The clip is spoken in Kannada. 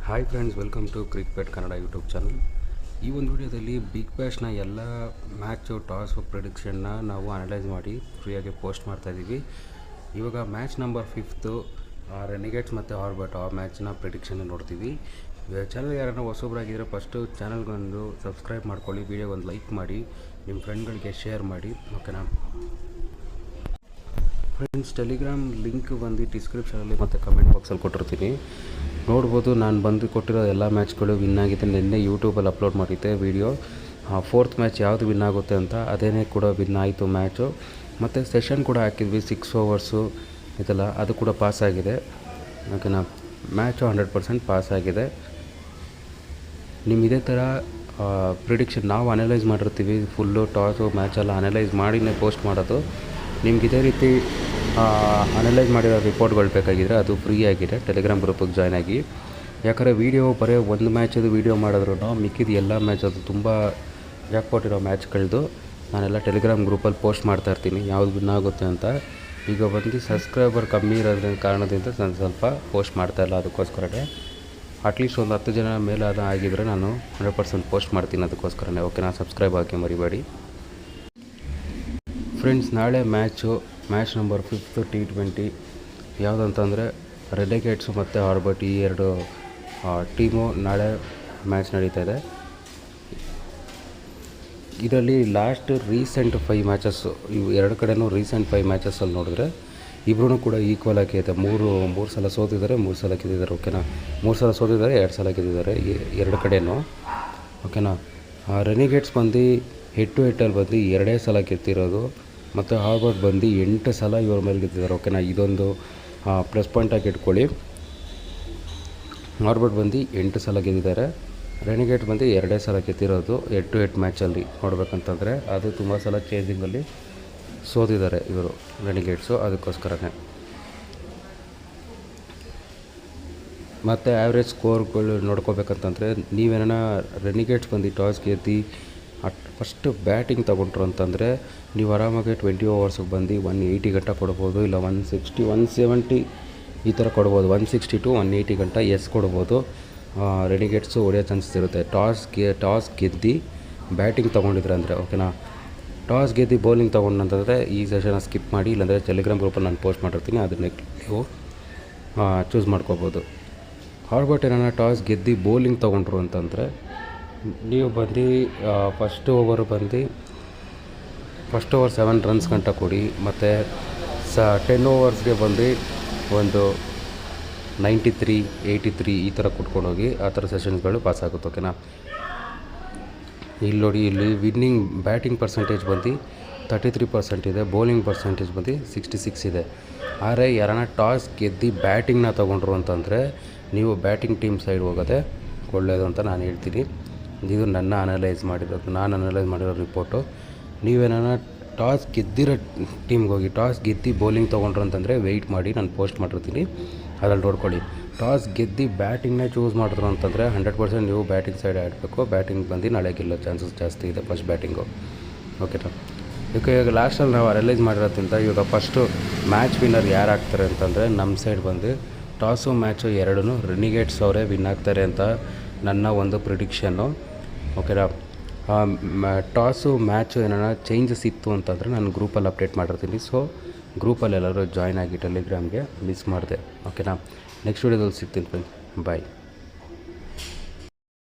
Hi friends, welcome to cricket Kannada YouTube channel. ಈ ಒಂದು ವಿಡಿಯೋದಲ್ಲಿ ಬಿಗ್ ಬ್ಯಾಶ್ನ ಎಲ್ಲ ಮ್ಯಾಚು ಟಾಸ್ ಪ್ರಿಡಿಕ್ಷನ್ನ ನಾವು ಅನಲೈಸ್ ಮಾಡಿ ಫ್ರೀಯಾಗಿ ಪೋಸ್ಟ್ ಮಾಡ್ತಾಯಿದ್ದೀವಿ. ಇವಾಗ ಮ್ಯಾಚ್ ನಂಬರ್ 5 ರೆನಿಗೇಟ್ಸ್ ಮತ್ತು ಆರ್ಬಟ್ ಆ ಮ್ಯಾಚ್ನ ಪ್ರಿಡಿಕ್ಷನ್ ನೋಡ್ತೀವಿ. ಚಾನಲ್ ಯಾರನ್ನ ಹೊಸೊಬ್ಬರಾಗಿದ್ದರೆ ಫಸ್ಟು ಚಾನಲ್ಗೊಂದು ಸಬ್ಸ್ಕ್ರೈಬ್ ಮಾಡ್ಕೊಳ್ಳಿ, ವಿಡಿಯೋಗೊಂದು ಲೈಕ್ ಮಾಡಿ, ನಿಮ್ಮ ಫ್ರೆಂಡ್ಗಳಿಗೆ ಶೇರ್ ಮಾಡಿ, ಓಕೆನಾ ಫ್ರೆಂಡ್ಸ್. ಟೆಲಿಗ್ರಾಮ್ ಲಿಂಕ್ ಬಂದು ಡಿಸ್ಕ್ರಿಪ್ಷನಲ್ಲಿ ಮತ್ತು ಕಮೆಂಟ್ ಬಾಕ್ಸಲ್ಲಿ ಕೊಟ್ಟಿರ್ತೀನಿ, ನೋಡ್ಬೋದು. ನಾನು ಬಂದು ಕೊಟ್ಟಿರೋ ಎಲ್ಲ ಮ್ಯಾಚ್ಗಳು ವಿನ್ ಆಗಿದೆ. ನಿನ್ನೆ ಯೂಟ್ಯೂಬಲ್ಲಿ ಅಪ್ಲೋಡ್ ಮಾಡಿದ್ದೆ ವೀಡಿಯೋ. 4th ಮ್ಯಾಚ್ ಯಾವುದು ವಿನ್ ಆಗುತ್ತೆ ಅಂತ, ಅದೇನೇ ಕೂಡ ವಿನ್ ಆಯಿತು ಮ್ಯಾಚು. ಮತ್ತು ಸೆಷನ್ ಕೂಡ ಹಾಕಿದ್ವಿ 6 ಓವರ್ಸು ಇದೆಲ್ಲ, ಅದು ಕೂಡ ಪಾಸ್ ಆಗಿದೆ, ಓಕೆನಾ. ಮ್ಯಾಚು 100% ಪಾಸ್ ಆಗಿದೆ. ನಿಮ್ಮ ಇದೇ ಥರ ಪ್ರಿಡಿಕ್ಷನ್ ನಾವು ಅನಲೈಸ್ ಮಾಡಿರ್ತೀವಿ, ಫುಲ್ಲು ಟಾಸು ಮ್ಯಾಚೆಲ್ಲ ಅನಲೈಸ್ ಮಾಡಿನೇ ಪೋಸ್ಟ್ ಮಾಡೋದು. ನಿಮ್ಗೆ ಇದೇ ರೀತಿ ಅನಲೈಸ್ ಮಾಡಿರೋ ರಿಪೋರ್ಟ್ಗಳು ಬೇಕಾಗಿದ್ದರೆ ಅದು ಫ್ರೀ ಆಗಿದೆ, ಟೆಲಿಗ್ರಾಮ್ ಗ್ರೂಪಿಗೆ ಜಾಯ್ನ್ ಆಗಿ. ಯಾಕಂದರೆ ವೀಡಿಯೋ ಬರೀ ಒಂದು ಮ್ಯಾಚದು ವೀಡಿಯೋ ಮಾಡಿದ್ರು ಮಿಕ್ಕಿದ ಎಲ್ಲ ಮ್ಯಾಚ್ ಅದು ತುಂಬ ಜಾಕ್ಪಾಟ್ ಇರೋ ಮ್ಯಾಚ್ಗಳದ್ದು ನಾನೆಲ್ಲ ಟೆಲಿಗ್ರಾಮ್ ಗ್ರೂಪಲ್ಲಿ ಪೋಸ್ಟ್ ಮಾಡ್ತಾಯಿರ್ತೀನಿ, ಯಾವುದು ವಿನ್ ಆಗುತ್ತೆ ಅಂತ. ಈಗ ಬಂದು ಸಬ್ಸ್ಕ್ರೈಬರ್ ಕಮ್ಮಿ ಇರೋದ್ರಿಂದ ಕಾರಣದಿಂದ ನಾನು ಸ್ವಲ್ಪ ಪೋಸ್ಟ್ ಮಾಡ್ತಾಯಿಲ್ಲ, ಅದಕ್ಕೋಸ್ಕರನೇ. ಅಟ್ಲೀಸ್ಟ್ ಒಂದು 10 ಜನ ಮೇಲೆ ಅದು ಆಗಿದ್ದರೆ ನಾನು 100% ಪೋಸ್ಟ್ ಮಾಡ್ತೀನಿ, ಅದಕ್ಕೋಸ್ಕರನೇ. ಓಕೆನಾ, ಸಬ್ಸ್ಕ್ರೈಬ್ ಆಗಿ ಮರಿಬೇಡಿ ಫ್ರೆಂಡ್ಸ್. ನಾಳೆ ಮ್ಯಾಚ್ ನಂಬರ್ 5 T20 ಯಾವುದಂತಂದರೆ ರೆನಿಗೇಟ್ಸು ಮತ್ತು ಆರ್ಬಟ್, ಈ 2 ಟೀಮು ನಾಳೆ ಮ್ಯಾಚ್ ನಡೀತಾ ಇದೆ. ಇದರಲ್ಲಿ ಲಾಸ್ಟ್ ರೀಸೆಂಟ್ 5 ಮ್ಯಾಚಸ್ಸು, ಇವು 2 ಕಡೆನೂ ರೀಸೆಂಟ್ 5 ಮ್ಯಾಚಸ್ಸಲ್ಲಿ ನೋಡಿದ್ರೆ ಇಬ್ಬರೂ ಕೂಡ ಈಕ್ವಲ್ ಆಗಿದೆ. ಮೂರು ಸಲ ಸೋತಿದ್ದಾರೆ, 3 ಸಲ ಗೆದ್ದಿದ್ದಾರೆ, ಓಕೆನಾ. 3 ಸಲ ಸೋತಿದ್ದಾರೆ, 2 ಸಲ ಗೆದ್ದಿದ್ದಾರೆ, 2 ಕಡೆನೂ, ಓಕೆನಾ. ರೆನಿಗೇಟ್ಸ್ ಬಂದು ಹೆಡ್ ಟು ಹೆಡ್ಡಲ್ಲಿ ಬಂದು 2 ಸಲ ಗೆದ್ದಿರೋದು, ಮತ್ತು ಆರ್ಬಟ್ ಬಂದು 8 ಸಲ ಇವ್ರ ಮೇಲೆ ಗೆದ್ದಿದ್ದಾರೆ, ಓಕೆನಾ. ಇದೊಂದು ಪ್ಲಸ್ ಪಾಯಿಂಟಾಗಿ ಇಟ್ಕೊಳ್ಳಿ. ಆರ್ಬಟ್ ಬಂದು 8 ಸಲ ಗೆದ್ದಿದ್ದಾರೆ, ರೆನಿಗೇಟ್ ಬಂದು 2 ಸಲ ಗೆದ್ದಿರೋದು ಹೆಡ್ ಟು ಹೆಡ್ ಮ್ಯಾಚಲ್ಲಿ ನೋಡ್ಬೇಕಂತಂದರೆ. ಅದು ತುಂಬ ಸಲ ಚೇಂಜಿಂಗಲ್ಲಿ ಸೋತಿದ್ದಾರೆ ಇವರು ರೆನಿಗೇಟ್ಸು, ಅದಕ್ಕೋಸ್ಕರನೇ. ಮತ್ತು ಆ್ಯಾವ್ರೇಜ್ ಸ್ಕೋರ್ಗಳು ನೋಡ್ಕೋಬೇಕಂತಂದರೆ, ನೀವೇನ ರೆನಿಗೇಟ್ಸ್ ಬಂದು ಟಾಸ್ ಗೆದ್ದು ಫಸ್ಟು ಬ್ಯಾಟಿಂಗ್ ತೊಗೊಂಡ್ರು ಅಂತಂದರೆ ನೀವು ಆರಾಮಾಗಿ 20 ಓವರ್ಸಿಗೆ ಬಂದು 180 ಗಂಟ ಕೊಡ್ಬೋದು, ಇಲ್ಲ 160 170 ಈ ಥರ ಕೊಡ್ಬೋದು. 160 to 180 ಗಂಟ ಕೊಡ್ಬೋದು. ರೆನಿಗೇಟ್ಸು ಹೊಡೆಯೋ ಚಾನ್ಸಸ್ ಇರುತ್ತೆ. ಟಾಸ್ ಗೆದ್ದು ಬ್ಯಾಟಿಂಗ್ ತೊಗೊಂಡಿದ್ರೆ ಅಂದರೆ, ಓಕೆನಾ. ಟಾಸ್ ಗೆದ್ದು ಬೌಲಿಂಗ್ ತೊಗೊಂಡಂತಂದರೆ ಈ ಸೆಷನ್ನ ಸ್ಕಿಪ್ ಮಾಡಿ, ಇಲ್ಲಾಂದರೆ ಟೆಲಿಗ್ರಾಮ್ ಗ್ರೂಪಲ್ಲಿ ನಾನು ಪೋಸ್ಟ್ ಮಾಡಿರ್ತೀನಿ, ಅದನ್ನೇ ನೀವು ಚೂಸ್ ಮಾಡ್ಕೋಬೋದು. ಆರ್ಬಟ್ ಏನಾರ ಟಾಸ್ ಗೆದ್ದು ಬೌಲಿಂಗ್ ತೊಗೊಂಡ್ರು ಅಂತಂದರೆ ನೀವು ಬಂದು ಫಸ್ಟ್ ಓವರ್ 7 ರನ್ಸ್ ಗಂಟ ಕೊಡಿ, ಮತ್ತು 10 ಓವರ್ಸ್ಗೆ ಬಂದು ಒಂದು 93 83 ಈ ಥರ ಕೊಟ್ಕೊಂಡೋಗಿ, ಆ ಥರ ಸೆಷನ್ಸ್ಗಳು ಪಾಸ್ ಆಗುತ್ತೆ, ಓಕೆನಾ. ಇಲ್ಲಿ ನೋಡಿ, ಇಲ್ಲಿ ವಿನ್ನಿಂಗ್ ಬ್ಯಾಟಿಂಗ್ ಪರ್ಸೆಂಟೇಜ್ ಬಂದು 33% ಇದೆ, ಬೌಲಿಂಗ್ ಪರ್ಸೆಂಟೇಜ್ ಬಂದು 66 ಇದೆ. ಆದರೆ ಯಾರನ್ನ ಟಾಸ್ ಗೆದ್ದು ಬ್ಯಾಟಿಂಗ್ನ ತೊಗೊಂಡ್ರು ಅಂತಂದರೆ ನೀವು ಬ್ಯಾಟಿಂಗ್ ಟೀಮ್ ಸೈಡ್ ಹೋಗೋದೆ ಒಳ್ಳೆಯದು ಅಂತ ನಾನು ಹೇಳ್ತೀನಿ. ಇದು ನಾನು ಅನಲೈಸ್ ಮಾಡಿರೋ ರಿಪೋರ್ಟು. ನೀವೇನಾರ ಟಾಸ್ ಗೆದ್ದಿರೋ ಟೀಮ್ಗೆ ಹೋಗಿ ಟಾಸ್ ಗೆದ್ದು ಬೌಲಿಂಗ್ ತೊಗೊಂಡ್ರು ಅಂತಂದರೆ ವೆಯ್ಟ್ ಮಾಡಿ, ನಾನು ಪೋಸ್ಟ್ ಮಾಡಿರ್ತೀನಿ, ಅದ್ರಲ್ಲಿ ನೋಡ್ಕೊಳ್ಳಿ. ಟಾಸ್ ಗೆದ್ದು ಬ್ಯಾಟಿಂಗ್ನೇ ಚೂಸ್ ಮಾಡಿದ್ರು ಅಂತಂದರೆ 100% ನೀವು ಬ್ಯಾಟಿಂಗ್ ಸೈಡ್ ಆಡಬೇಕು. ಬ್ಯಾಟಿಂಗ್ ಬಂದು ನಾಳೆ ಗೆಲ್ಲೋ ಚಾನ್ಸಸ್ ಜಾಸ್ತಿ ಇದೆ, ಫಸ್ಟ್ ಬ್ಯಾಟಿಂಗು, ಓಕೆನಾ. ಇವಾಗ ಲಾಸ್ಟಲ್ಲಿ ನಾವು ಅನಲೈಸ್ ಮಾಡಿರೋದ್ರಿಂದ ಇವಾಗ ಫಸ್ಟು ಮ್ಯಾಚ್ ವಿನ್ನರ್ ಯಾರು ಆಗ್ತಾರೆ ಅಂತಂದರೆ, ನಮ್ಮ ಸೈಡ್ ಬಂದು ಟಾಸು ಮ್ಯಾಚು 2 ರೆನಿಗೇಟ್ಸ್ ಅವರೇ ವಿನ್ ಆಗ್ತಾರೆ ಅಂತ ನನ್ನ ಒಂದು ಪ್ರಿಡಿಕ್ಷನ್ನು, ಓಕೆನಾ. ಟಾಸು ಮ್ಯಾಚು ಏನಾರ ಚೇಂಜಸ್ ಇತ್ತು ಅಂತಂದರೆ ನಾನು ಗ್ರೂಪಲ್ಲಿ ಅಪ್ಡೇಟ್ ಮಾಡಿರ್ತೀನಿ. ಸೊ ಗ್ರೂಪಲ್ಲಿ ಎಲ್ಲರೂ ಜಾಯ್ನ್ ಆಗಿ ಟೆಲಿಗ್ರಾಮ್ಗೆ ಮಿಸ್ ಮಾಡಿದೆ, ಓಕೆನಾ. ನೆಕ್ಸ್ಟ್ ವೀಡಿಯೋದಲ್ಲಿ ಸಿಗ್ತೀನಿ ಫ್ರೆಂಡ್ಸ್, ಬಾಯ್.